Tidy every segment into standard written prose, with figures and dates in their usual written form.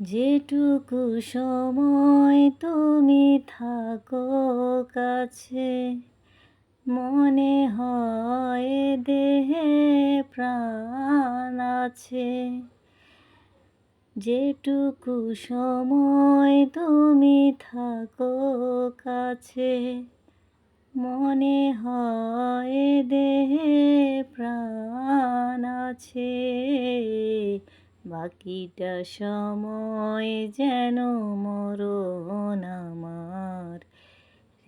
যেটুকু সময় তুমি থাকো কাছে, মনে হয় দেহে প্রাণ আছে। যেটুকু সময় তুমি থাকো কাছে, মনে হয় দেহে প্রাণ আছে। বাকিটা সময় যেন মরণ আমার,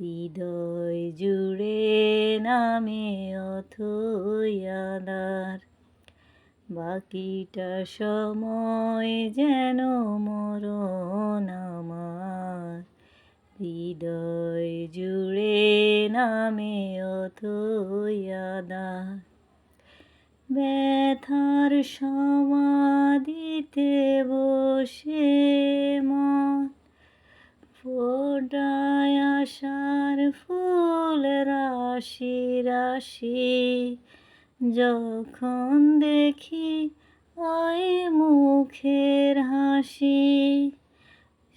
হৃদয় জুড়ে নামে অথই আঁধার। বাকিটা সময় যেন মরণ আমার, হৃদয় জুড়ে নামে অথই আঁধার। ব্যথার সমাধিতে বসে মন ফোটায় আশার ফুল রাশি রাশি। যখন দেখি ওই মুখের হাসি,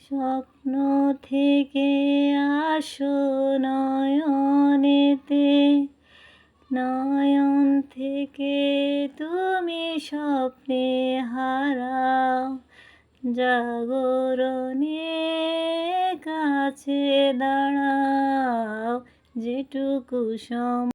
স্বপ্ন থেকে আসো নয়নেতে, নয়ন থেকে তুমি স্বপ্নে হারাও। জাগরণে কাছে দাঁড়াও, যেটুকু সময়